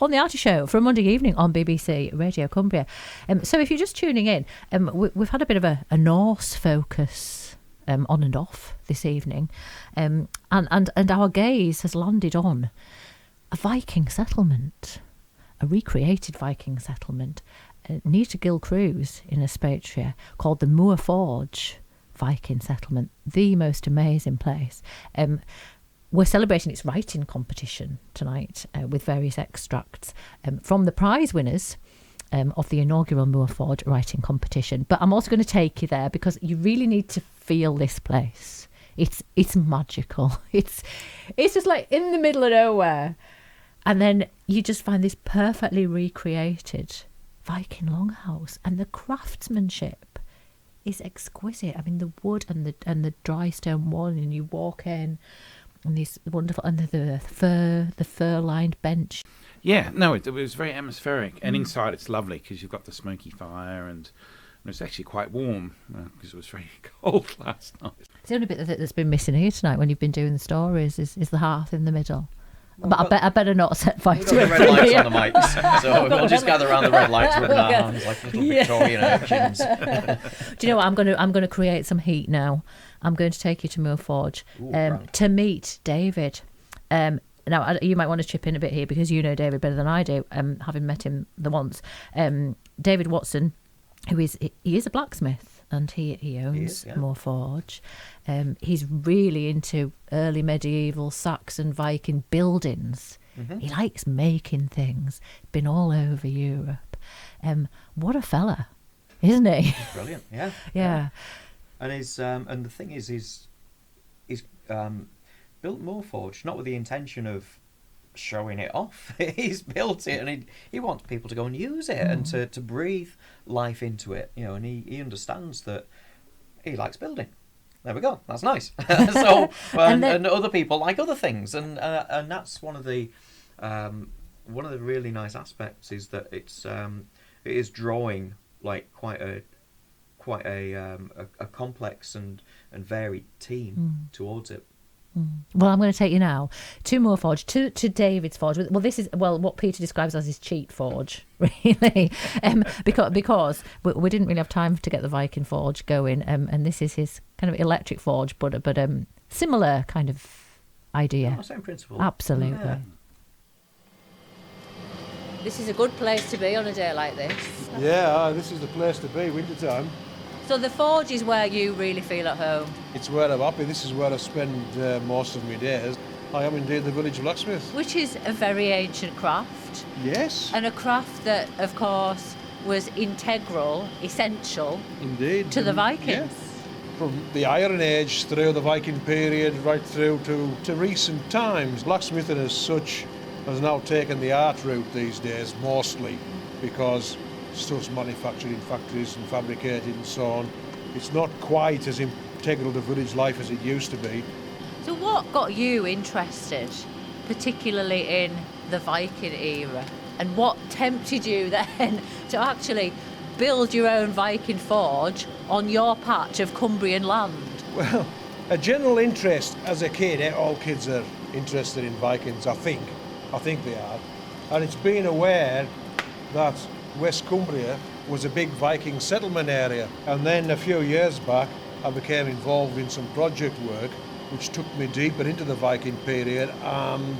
on the Artie Show for a Monday evening on BBC Radio Cumbria. So if you're just tuning in, we've had a bit of a Norse focus on and off this evening, and our gaze has landed on a Viking settlement, a recreated Viking settlement near to Gilcrews in Espatria called the Moorforge Viking settlement, the most amazing place. We're celebrating its writing competition tonight with various extracts from the prize winners of the inaugural Moorforge writing competition. But I'm also going to take you there because you really need to feel this place. It's magical. It's just like in the middle of nowhere. And then you just find this perfectly recreated Viking longhouse, and the craftsmanship is exquisite. I mean, the wood and the dry stone wall, and you walk in, and these wonderful, and the fur lined bench. Yeah, no, it was very atmospheric, and inside it's lovely because you've got the smoky fire, and it's actually quite warm because it was very cold last night. The only bit that's been missing here tonight when you've been doing the stories is the hearth in the middle. But I better not set fire to it. Red lights on the mics, so we'll just gather around the red lights with our hands like little Victorian urchins. Do you know what? I'm going to create some heat now. I'm going to take you to Moorforge to meet David. Now, you might want to chip in a bit here because you know David better than I do, having met him the once. David Watson, he is a blacksmith, and he owns Moorforge. He's really into early medieval Saxon Viking buildings. Mm-hmm. He likes making things. Been all over Europe. What a fella, isn't he? He's brilliant, yeah. Yeah. And and the thing is, he's built Moorforge not with the intention of showing it off. He's built it, and he wants people to go and use it and to breathe life into it. You know, and he understands that he likes building. There we go. That's nice. So, and other people like other things, and that's one of the really nice aspects is that it is drawing like quite a complex and varied team towards it. Well, I'm going to take you now to Moorforge, to David's forge. Well, this is what Peter describes as his cheat forge, really, because we didn't really have time to get the Viking forge going, and this is his kind of electric forge, but similar kind of idea. Oh, same principle. Absolutely. Yeah. This is a good place to be on a day like this. Yeah, this is the place to be, wintertime. So the forge is where you really feel at home? It's where I'm happy. This is where I spend most of my days. I am indeed the village blacksmith. Which is a very ancient craft. Yes. And a craft that, of course, was integral, essential indeed to the Vikings. Yeah. From the Iron Age through the Viking period right through to recent times. Blacksmithing as such has now taken the art route these days mostly because stuff's manufactured in factories and fabricated and so on. It's not quite as integral to village life as it used to be. So what got you interested, particularly in the Viking era? And what tempted you then to actually build your own Viking forge on your patch of Cumbrian land? Well, a general interest as a kid. All kids are interested in Vikings, I think they are. And it's being aware that West Cumbria was a big Viking settlement area, and then a few years back I became involved in some project work which took me deeper into the Viking period, and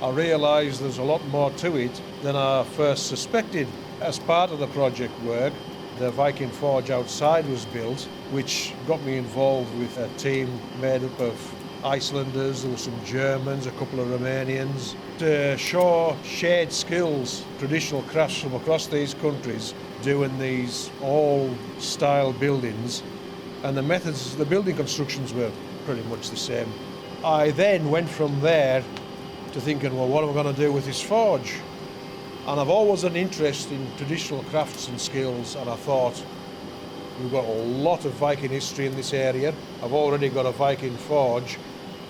I realised there's a lot more to it than I first suspected. As part of the project work, the Viking forge outside was built, which got me involved with a team made up of Icelanders, there were some Germans, a couple of Romanians, to show shared skills, traditional crafts from across these countries, doing these old-style buildings, and the methods, the building constructions were pretty much the same. I then went from there to thinking, well, what am I going to do with this forge? And I've always had an interest in traditional crafts and skills, and I thought, we've got a lot of Viking history in this area. I've already got a Viking forge.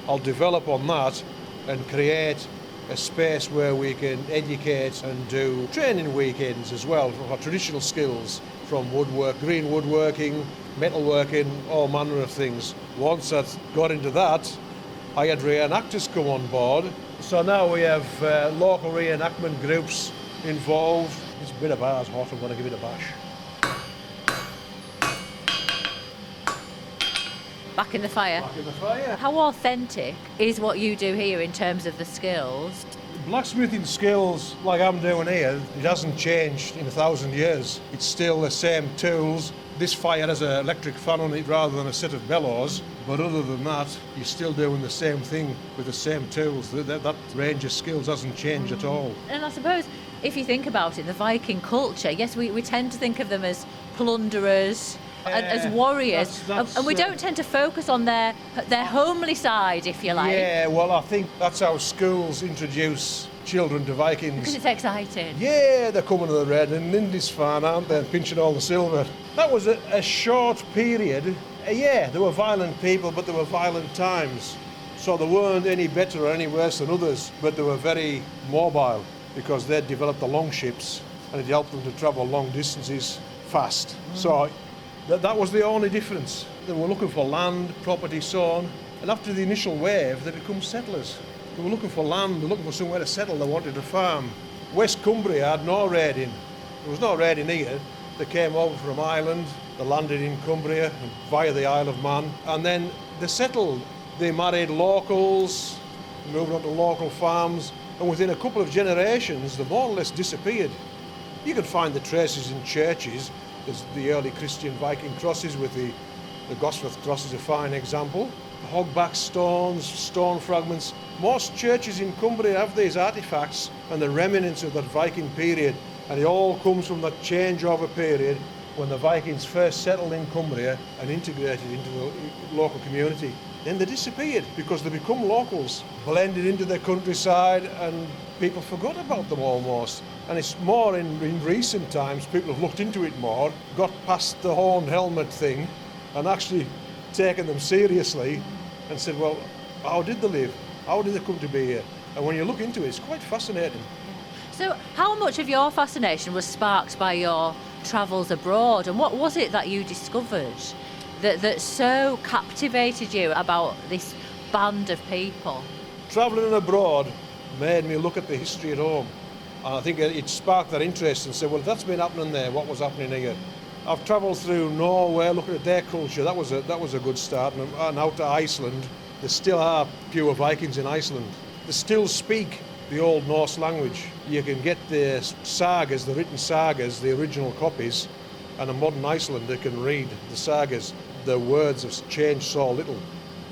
I'll develop on that and create a space where we can educate and do training weekends as well for our traditional skills, from woodwork, green woodworking, metalworking, all manner of things. Once I got into that, I had reenactors come on board, So now we have local reenactment groups involved. It's a bit of ours hot, I'm going to give it a bash. Back in the fire. Back in the fire. How authentic is what you do here in terms of the skills? Blacksmithing skills like I'm doing here, it hasn't changed in 1,000 years. It's still the same tools. This fire has an electric fan on it rather than a set of bellows, but other than that, you're still doing the same thing with the same tools. That range of skills hasn't changed at all. And I suppose, if you think about it, the Viking culture, yes, we tend to think of them as plunderers, and as warriors, and we don't tend to focus on their homely side, if you like. Yeah, well, I think that's how schools introduce children to Vikings. Because it's exciting. Yeah, they're coming to the red and Lindy's fan, aren't they? Pinching all the silver. That was a short period. Yeah, there were violent people, but there were violent times. So they weren't any better or any worse than others, but they were very mobile because they'd developed the long ships and it helped them to travel long distances fast. So that was the only difference. They were looking for land, property, so on. And after the initial wave, they become settlers. They were looking for land, they were looking for somewhere to settle, they wanted to farm. West Cumbria had no raiding. There was no raiding here. They came over from Ireland, they landed in Cumbria via the Isle of Man, and then they settled. They married locals, moved on to local farms, and within a couple of generations, they more or less disappeared. You can find the traces in churches. There's the early Christian Viking crosses with the Gosforth cross is a fine example. The hogback stones, stone fragments. Most churches in Cumbria have these artefacts and the remnants of that Viking period, and it all comes from that changeover period when the Vikings first settled in Cumbria and integrated into the local community. Then they disappeared because they become locals, blended into the countryside, and people forgot about them almost. And it's more in recent times, people have looked into it more, got past the horned helmet thing, and actually taken them seriously and said, well, how did they live? How did they come to be here? And when you look into it, it's quite fascinating. So how much of your fascination was sparked by your travels abroad, and what was it that you discovered that so captivated you about this band of people? Travelling abroad made me look at the history at home, and I think it sparked that interest and said, well, if that's been happening there, what was happening here? I've travelled through Norway, looking at their culture. That was a good start, and out to Iceland. There still are pure Vikings in Iceland. They still speak the Old Norse language. You can get the sagas, the written sagas, the original copies, and a modern Icelander can read the sagas. The words have changed so little.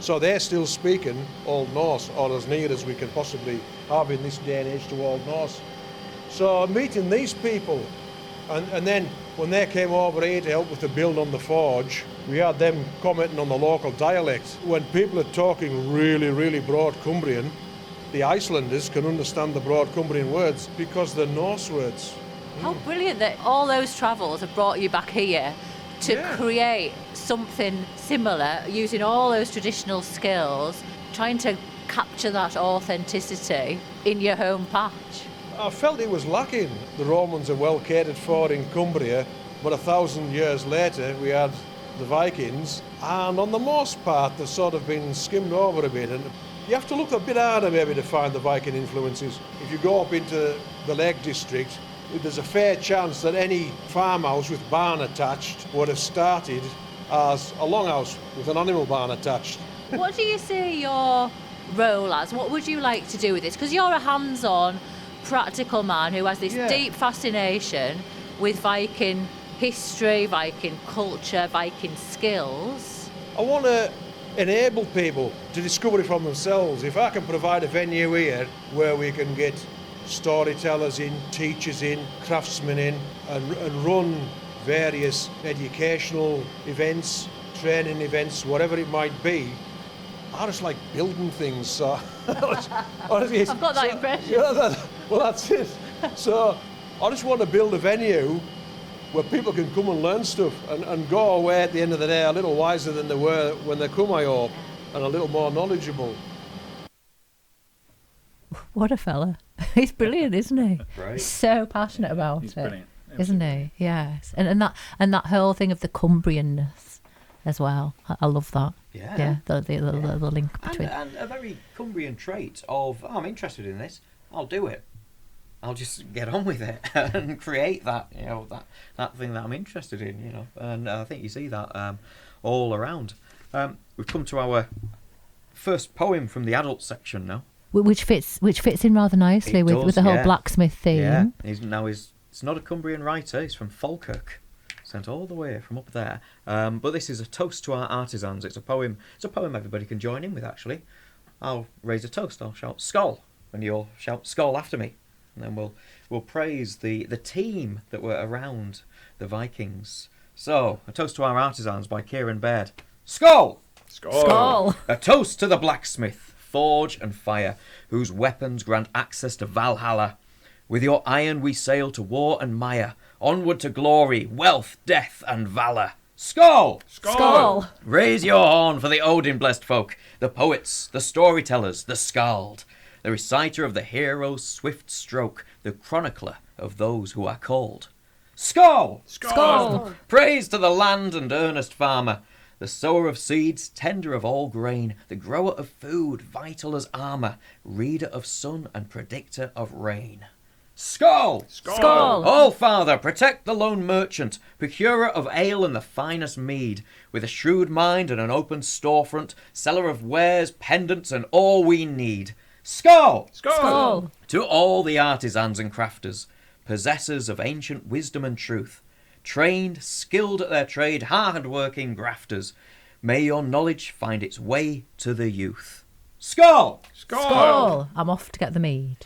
So they're still speaking Old Norse, or as near as we can possibly have in this day and age to Old Norse. So meeting these people, and then when they came over here to help with the build on the forge, we had them commenting on the local dialect. When people are talking really, really broad Cumbrian, the Icelanders can understand the broad Cumbrian words because they're Norse words. How brilliant that all those travels have brought you back here to create something similar, using all those traditional skills, trying to capture that authenticity in your home patch. I felt it was lacking. The Romans are well catered for in Cumbria, but 1,000 years later we had the Vikings, and on the most part they've sort of been skimmed over a bit, and you have to look a bit harder maybe to find the Viking influences. If you go up into the Lake District, there's a fair chance that any farmhouse with barn attached would have started as a longhouse with an animal barn attached. What do you see your role as? What would you like to do with this? Because you're a hands-on, practical man who has this deep fascination with Viking history, Viking culture, Viking skills. I want to enable people to discover it from themselves. If I can provide a venue here where we can get storytellers in, teachers in, craftsmen in, and run various educational events, training events, whatever it might be, I just like building things. So honestly, I've got that impression. Well, that's it. So I just want to build a venue where people can come and learn stuff and go away at the end of the day a little wiser than they were when they come, I hope, and a little more knowledgeable. What a fella. He's brilliant, isn't he? Right. So passionate about He's it. brilliant. Isn't he? Yes. And that whole thing of the Cumbrianness as well. I love that. Yeah, the link between. And a very Cumbrian trait of, I'm interested in this, I'll do it. I'll just get on with it and create that, that thing that I'm interested in, And I think you see that all around. We've come to our first poem from the adult section now. Which fits in rather nicely with the whole blacksmith theme. Yeah, it's not a Cumbrian writer, he's from Falkirk. Sent all the way from up there. But this is a toast to our artisans. It's a poem everybody can join in with, actually. I'll raise a toast. I'll shout "Skoll," and you'll shout "Skoll" after me. And then we'll praise the team that were around the Vikings. So, a toast to our artisans by Kieran Baird. Skoll! Skoll! A toast to the blacksmith, forge and fire, whose weapons grant access to Valhalla. With your iron we sail to war and mire, onward to glory, wealth, death, and valour. Skoll! Skoll! Raise your horn for the Odin-blessed folk, the poets, the storytellers, the skald, the reciter of the hero's swift stroke, the chronicler of those who are called. Skoll! Skoll! Praise to the land and earnest farmer, the sower of seeds, tender of all grain, the grower of food, vital as armour, reader of sun and predictor of rain. Skoll! Skoll! All Father, protect the lone merchant, procurer of ale and the finest mead, with a shrewd mind and an open storefront, seller of wares, pendants, and all we need. Skoll! Skoll! To all the artisans and crafters, possessors of ancient wisdom and truth, trained, skilled at their trade, hard-working grafters, may your knowledge find its way to the youth. Skoll! Skoll! I'm off to get the mead.